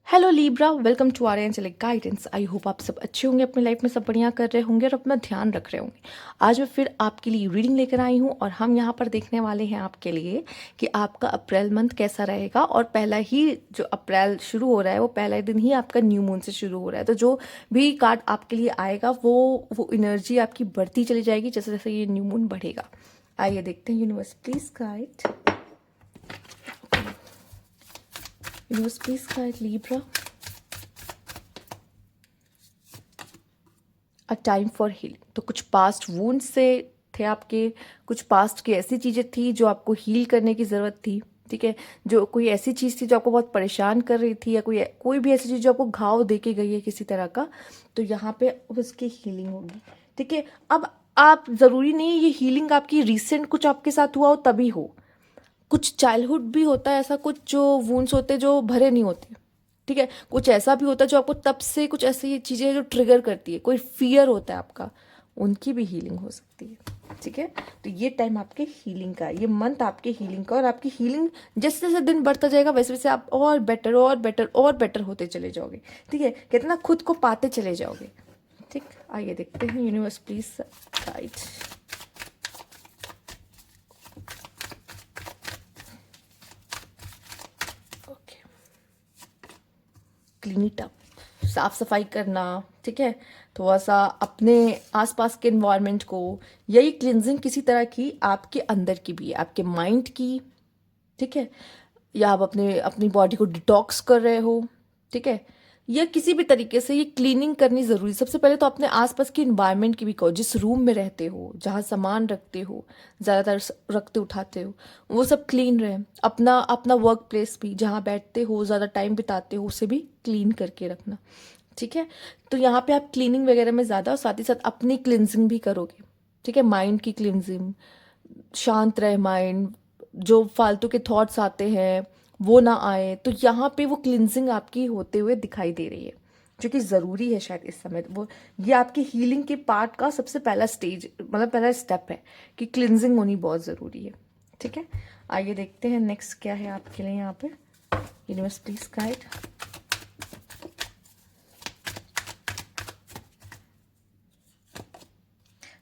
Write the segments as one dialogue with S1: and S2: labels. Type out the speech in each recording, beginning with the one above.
S1: Hello Libra, welcome to our angelic guidance. I hope आप सब अच्छे होंगे, अपनी लाइफ में सब बढ़िया कर रहे होंगे और अपना ध्यान रख रहे होंगे। आज मैं फिर आपके लिए रीडिंग लेकर आई हूँ और हम यहाँ पर देखने वाले हैं आपके लिए कि आपका अप्रैल मंथ कैसा रहेगा। और पहला ही जो अप्रैल शुरू हो रहा है वो पहला दिन ही आपका न्यू मून से शुरू हो रहा है। तो जो भी कार्ड आपके लिए आएगा वो एनर्जी आपकी बढ़ती चली जाएगी जैसे जैसे ये न्यू मून बढ़ेगा। आइए देखते हैं। Universe please guide, universe please guide Libra. A time for healing. तो कुछ पास्ट वुंड से थे आपके, कुछ पास्ट की ऐसी चीज़ें थी जो आपको हील करने की ज़रूरत थी। ठीक है, जो कोई ऐसी चीज़ थी जो आपको बहुत परेशान कर रही थी, या कोई भी ऐसी चीज़ जो आपको घाव दे के गई है किसी तरह का, तो यहाँ पे उसकी हीलिंग होगी। ठीक है, अब आप ज़रूरी नहीं ये हीलिंग आपकी रिसेंट कुछ आपके साथ हुआ हो तभी हो। कुछ चाइल्डहुड भी होता है ऐसा, कुछ जो वुंड्स होते हैं जो भरे नहीं होते। ठीक है, कुछ ऐसा भी होता है जो आपको तब से कुछ ऐसी चीज़ें जो ट्रिगर करती है, कोई फियर होता है आपका, उनकी भी हीलिंग हो सकती है। ठीक है, तो ये टाइम आपके हीलिंग का, ये मंथ आपके हीलिंग का। और आपकी हीलिंग जैसे जैसे दिन बढ़ता जाएगा वैसे वैसे आप और बेटर और बेटर और बेटर होते चले जाओगे। ठीक है, कहते ना खुद को पाते चले जाओगे। ठीक, आइए देखते हैं। Universe please guide. Clean it up, साफ सफाई करना। ठीक है, थोड़ा सा अपने आसपास के इन्वायरमेंट को, यही क्लिनजिंग किसी तरह की आपके अंदर की भी है, आपके माइंड की। ठीक है, या आप अपने अपनी बॉडी को डिटॉक्स कर रहे हो। ठीक है, या किसी भी तरीके से ये क्लीनिंग करनी ज़रूरी। सबसे पहले तो अपने आसपास की इन्वायरमेंट की भी कहो, जिस रूम में रहते हो, जहाँ सामान रखते हो, ज़्यादातर रखते उठाते हो, वो सब क्लीन रहे। अपना अपना वर्क प्लेस भी, जहाँ बैठते हो, ज़्यादा टाइम बिताते हो, उसे भी क्लीन करके रखना। ठीक है, तो यहाँ पे आप क्लीनिंग वगैरह में ज़्यादा, और साथ ही साथ अपनी क्लिनजिंग भी करोगे। ठीक है, माइंड की क्लिनजिंग, शांत रहे माइंड, जो फालतू के थॉट्स आते हैं वो ना आए। तो यहाँ पे वो क्लिनजिंग आपकी होते हुए दिखाई दे रही है, जो कि ज़रूरी है शायद इस समय। वो ये आपकी हीलिंग के पार्ट का सबसे पहला स्टेज, मतलब पहला स्टेप है कि क्लिनजिंग होनी बहुत ज़रूरी है। ठीक है, आइए देखते हैं नेक्स्ट क्या है आपके लिए यहाँ पे। Universe please guide.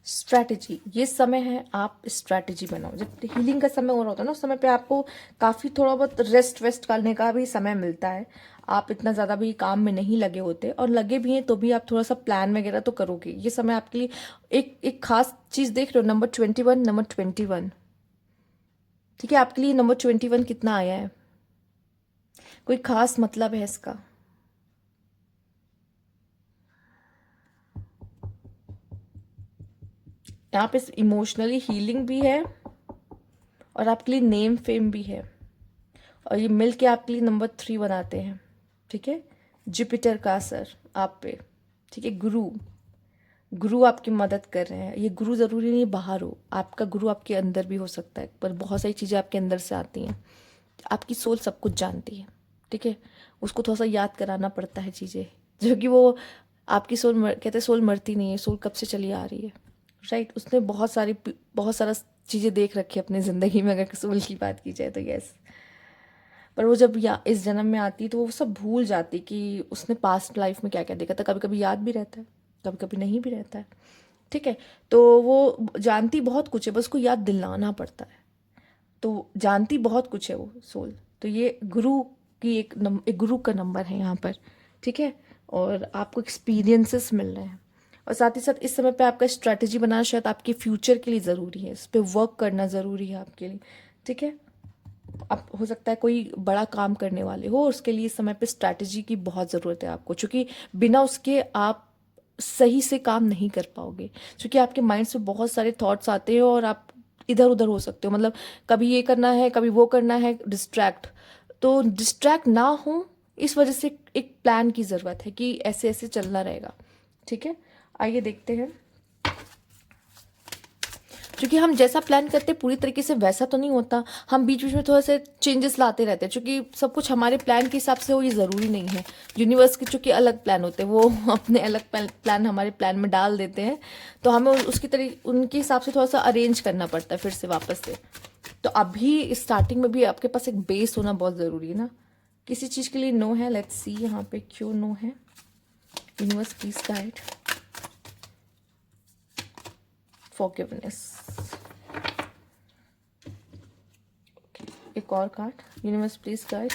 S1: स्ट्रैटेजी, ये समय है आप स्ट्रैटेजी बनाओ। जब हीलिंग का समय हो रहा होता है ना, उस समय पे आपको काफ़ी थोड़ा बहुत रेस्ट वेस्ट करने का भी समय मिलता है। आप इतना ज़्यादा भी काम में नहीं लगे होते, और लगे भी हैं तो भी आप थोड़ा सा प्लान वगैरह तो करोगे। ये समय आपके लिए एक एक खास चीज़ देख रहे हो, नंबर 21, नंबर 21। ठीक है, आपके लिए नंबर 21 कितना आया है, कोई खास मतलब है इसका। यहाँ पे इमोशनली हीलिंग भी है और आपके लिए नेम फेम भी है, और ये मिल के आपके लिए नंबर 3 बनाते हैं। ठीक है, जुपिटर का असर आप पे। ठीक है, गुरु, गुरु आपकी मदद कर रहे हैं। ये गुरु ज़रूरी नहीं बाहर हो, आपका गुरु आपके अंदर भी हो सकता है, पर बहुत सारी चीज़ें आपके अंदर से आती हैं। आपकी सोल सब कुछ जानती है। ठीक है, उसको थोड़ा सा याद कराना पड़ता है चीज़ें, जो कि वो आपकी कहते हैं सोल मरती नहीं है, सोल कब से चली आ रही है। राइट, उसने बहुत सारा चीज़ें देख रखी है अपनी ज़िंदगी में, अगर सोल की बात की जाए तो। यस, पर वो जब इस जन्म में आती तो वो सब भूल जाती कि उसने पास्ट लाइफ में क्या क्या देखा था। कभी कभी याद भी रहता है, कभी कभी नहीं भी रहता है। ठीक है, तो वो जानती बहुत कुछ है, बस उसको याद दिलाना पड़ता है। तो जानती बहुत कुछ है वो सोल। तो ये गुरु की एक गुरु का नंबर है यहाँ पर। ठीक है, और आपको एक्सपीरियंसेस मिल रहे हैं, और साथ ही साथ इस समय पे आपका स्ट्रैटेजी बनाना शायद आपके फ्यूचर के लिए ज़रूरी है, इस पर वर्क करना ज़रूरी है आपके लिए। ठीक है, अब हो सकता है कोई बड़ा काम करने वाले हो, उसके लिए इस समय पे स्ट्रैटेजी की बहुत ज़रूरत है आपको, क्योंकि बिना उसके आप सही से काम नहीं कर पाओगे। क्योंकि आपके माइंड से बहुत सारे थॉट्स आते हैं और आप इधर उधर हो सकते हो, मतलब कभी ये करना है कभी वो करना है, डिस्ट्रैक्ट। तो डिस्ट्रैक्ट ना हो, इस वजह से एक प्लान की ज़रूरत है कि ऐसे ऐसे चलना रहेगा। ठीक है, आइए देखते हैं। क्योंकि हम जैसा प्लान करते हैं पूरी तरीके से वैसा तो नहीं होता, हम बीच बीच में थोड़ा से चेंजेस लाते रहते हैं। क्योंकि सब कुछ हमारे प्लान के हिसाब से हो ये ज़रूरी नहीं है। यूनिवर्स के चूँकि अलग प्लान होते हैं, वो अपने अलग प्लान हमारे प्लान में डाल देते हैं, तो हमें उसकी उनके हिसाब से थोड़ा सा अरेंज करना पड़ता है फिर से वापस से। तो अभी स्टार्टिंग में भी आपके पास एक बेस होना बहुत ज़रूरी है ना, किसी चीज़ के लिए नो है, लेट्स सी यहाँ पे क्यों नो है। Universe please guide. फॉरगिवनेस। एक और card, universe please guide.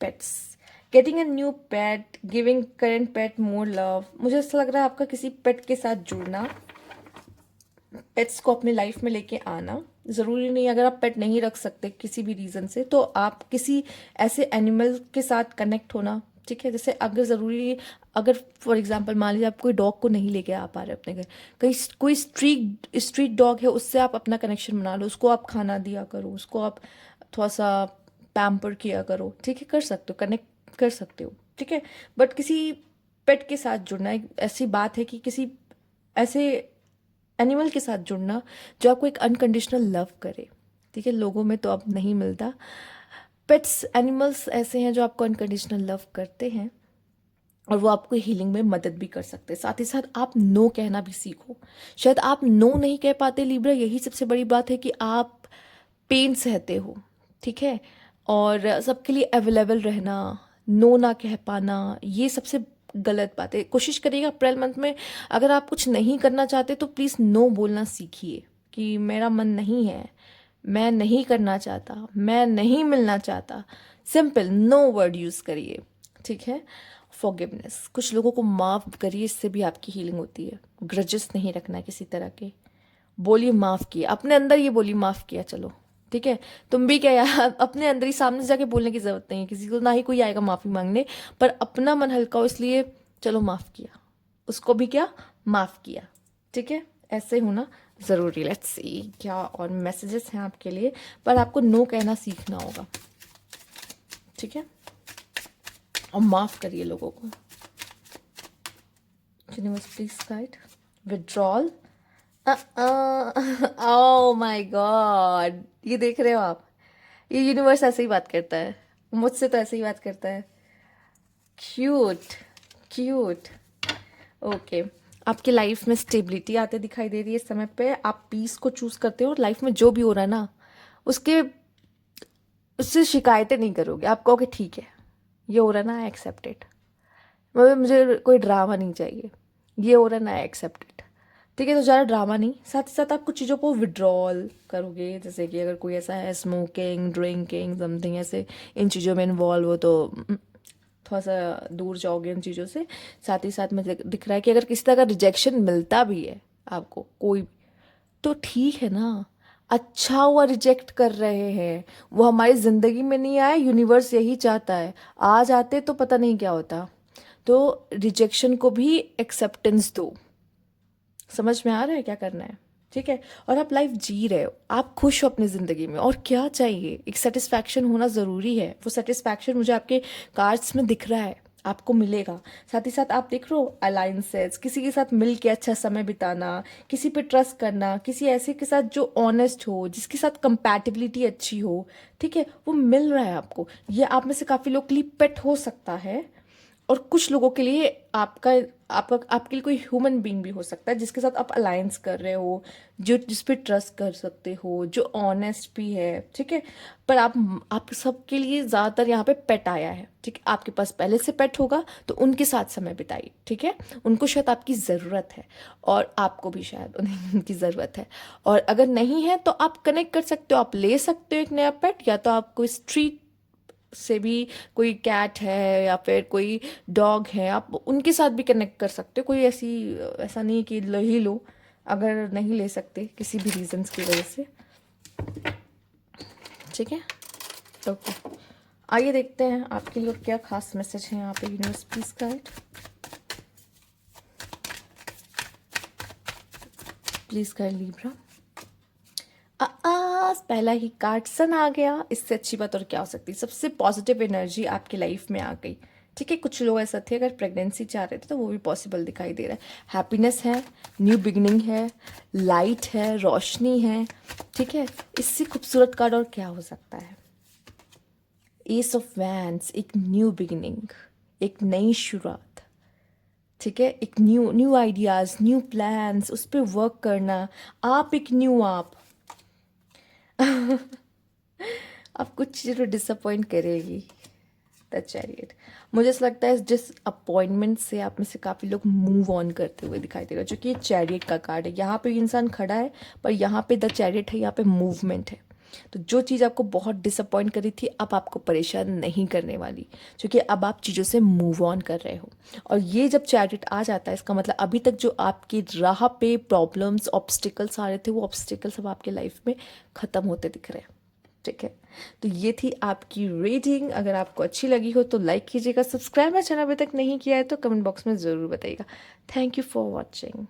S1: Pets, getting a new pet, giving current pet more love. मुझे ऐसा लग रहा है आपका किसी पेट के साथ जुड़ना, पेट्स को अपनी लाइफ में लेके आना। ज़रूरी नहीं, अगर आप पेट नहीं रख सकते किसी भी रीज़न से, तो आप किसी ऐसे एनिमल के साथ कनेक्ट होना, ठीक है। जैसे अगर ज़रूरी, अगर फॉर एग्जांपल मान लीजिए आप कोई डॉग को नहीं लेके आ पा रहे अपने घर, कहीं कोई स्ट्रीट डॉग है, उससे आप अपना कनेक्शन बना लो, उसको आप खाना दिया करो, उसको आप थोड़ा सा पैम्पर किया करो, ठीक है, कर सकते हो, कनेक्ट कर सकते हो, ठीक है। बट किसी पेट के साथ जुड़ना एक ऐसी बात है कि किसी ऐसे एनिमल के साथ जुड़ना जो आपको एक अनकंडीशनल लव करे, ठीक है। लोगों में तो अब नहीं मिलता। पेट्स, एनिमल्स ऐसे हैं जो आपको अनकंडीशनल लव करते हैं और वो आपको हीलिंग में मदद भी कर सकते हैं। साथ ही साथ आप नो कहना भी सीखो। शायद आप नो नहीं कह पाते लिब्रा, यही सबसे बड़ी बात है कि आप पेन सहते हो, ठीक है। और सबके लिए अवेलेबल रहना, नो ना कह पाना, ये सबसे गलत बात है। कोशिश करिएगा अप्रैल मंथ में, अगर आप कुछ नहीं करना चाहते तो प्लीज़ नो बोलना सीखिए कि मेरा मन नहीं है, मैं नहीं करना चाहता, मैं नहीं मिलना चाहता। सिंपल नो वर्ड यूज़ करिए, ठीक है। फॉरगिवनेस, कुछ लोगों को माफ़ करिए, इससे भी आपकी हीलिंग होती है। ग्रजेस नहीं रखना है किसी तरह के। बोलिए माफ़ किया, अपने अंदर ये बोलिए माफ़ किया, चलो ठीक है। तुम भी क्या यार, अपने अंदर ही, सामने से जाके बोलने की ज़रूरत नहीं है किसी को, ना ही कोई आएगा माफ़ी मांगने, पर अपना मन हल्का हो इसलिए चलो माफ़ किया, उसको भी क्या माफ़ किया, ठीक है। ऐसे होना ज़रूरी। लेट्स सी क्या और मैसेजेस हैं आपके लिए, पर आपको नो कहना सीखना होगा, ठीक है। और माफ़ करिए लोगों को। Universe please guide. Withdrawal. Oh my God, ये देख रहे हो आप, ये यूनिवर्स ऐसे ही बात करता है, मुझसे तो ऐसे ही बात करता है। Cute cute. ओके, आपकी लाइफ में स्टेबिलिटी आते दिखाई दे रही है इस समय पे। आप पीस को चूज करते हो और लाइफ में जो भी हो रहा है ना, उसके उससे शिकायतें नहीं करोगे। आप कहोगे ठीक है, ये हो रहा है ना, आई एक्सेप्ट इट, मतलब मुझे कोई ड्रामा नहीं चाहिए, ये हो रहा है ना, आई एक्सेप्ट इट, ठीक है। तो ज़्यादा ड्रामा नहीं, साथ ही साथ आप कुछ चीज़ों को विड्रॉल करोगे। जैसे कि अगर कोई ऐसा है स्मोकिंग, ड्रिंकिंग, समथिंग ऐसे इन चीज़ों में इन्वॉल्व हो तो थोड़ा सा दूर जाओगे उन चीज़ों से। साथ ही साथ मुझे दिख रहा है कि अगर किसी तरह का रिजेक्शन मिलता भी है आपको कोई, तो ठीक है ना, अच्छा हुआ रिजेक्ट कर रहे हैं, वो हमारी ज़िंदगी में नहीं आए, यूनिवर्स यही चाहता है, आ जाते तो पता नहीं क्या होता। तो रिजेक्शन को भी एक्सेप्टेंस दो। समझ में आ रहा है क्या करना है, ठीक है। और आप लाइफ जी रहे हो, आप खुश हो अपनी ज़िंदगी में, और क्या चाहिए। एक सेटिस्फैक्शन होना ज़रूरी है, वो सेटिस्फैक्शन मुझे आपके कार्ड्स में दिख रहा है, आपको मिलेगा। साथ ही साथ आप देख रहे हो अलाइंसेस, किसी के साथ मिल के अच्छा समय बिताना, किसी पे ट्रस्ट करना, किसी ऐसे के साथ जो ऑनेस्ट हो, जिसके साथ कंपैटिबिलिटी अच्छी हो, ठीक है, वो मिल रहा है आपको। ये आप में से काफ़ी लोग के लिए पेट हो सकता है, और कुछ लोगों के लिए आपके लिए कोई ह्यूमन बीइंग भी हो सकता है जिसके साथ आप अलायंस कर रहे हो, जो जिस पे ट्रस्ट कर सकते हो, जो ऑनेस्ट भी है, ठीक है। पर आप सबके लिए ज़्यादातर यहाँ पे पेट आया है, ठीक है। आपके पास पहले से पेट होगा तो उनके साथ समय बिताइए, ठीक है। उनको शायद आपकी ज़रूरत है, और आपको भी शायद उनकी ज़रूरत है। और अगर नहीं है तो आप कनेक्ट कर सकते हो, आप ले सकते हो एक नया पेट, या तो आप कोई स्ट्रीट से भी कोई कैट है या फिर कोई डॉग है, आप उनके साथ भी कनेक्ट कर सकते हो। कोई ऐसा नहीं कि लो ही लो, अगर नहीं ले सकते किसी भी रीजंस की वजह से, ठीक है। ओके, आइए देखते हैं आपके लिए क्या खास मैसेज है यहाँ पे। Universe please guide, please guide Libra. पहला ही कार्ड सन आ गया, इससे अच्छी बात और क्या हो सकती है। सबसे पॉजिटिव एनर्जी आपकी लाइफ में आ गई, ठीक है। कुछ लोग ऐसा थे अगर प्रेगनेंसी चाह रहे थे तो वो भी पॉसिबल दिखाई दे रहा है। हैप्पीनेस है, न्यू बिगनिंग है, लाइट है, रोशनी है, ठीक है। इससे खूबसूरत कार्ड और क्या हो सकता है। एस ऑफ वैंड्स, एक न्यू बिगिनिंग, एक नई शुरुआत, ठीक है, एक न्यू आइडियाज़, न्यू प्लान्स, उस पर वर्क करना। आप एक न्यू आप आप कुछ चीज़ों डिसअपॉइंट करेगी द चैरियट। मुझे ऐसा लगता है इस डिसअपॉइंटमेंट से आप में से काफ़ी लोग मूव ऑन करते हुए दिखाई देगा, जो कि चैरियट का कार्ड है। यहाँ पे इंसान खड़ा है, पर यहाँ पे द चैरियट है, यहाँ पे मूवमेंट है। तो जो चीज़ आपको बहुत डिसअपॉइंट करी थी, अब आपको परेशान नहीं करने वाली, क्योंकि अब आप चीज़ों से मूव ऑन कर रहे हो। और ये जब चैरियट आ जाता है, इसका मतलब अभी तक जो आपकी राह पे प्रॉब्लम्स, ऑब्स्टिकल्स आ रहे थे, वो ऑब्स्टिकल्स अब आपके लाइफ में ख़त्म होते दिख रहे हैं। ठीक है, तो ये थी आपकी रीडिंग। अगर आपको अच्छी लगी हो तो लाइक कीजिएगा, सब्सक्राइब मेरा चैनल अभी तक नहीं किया है तो कमेंट बॉक्स में ज़रूर बताइएगा। Thank you for watching.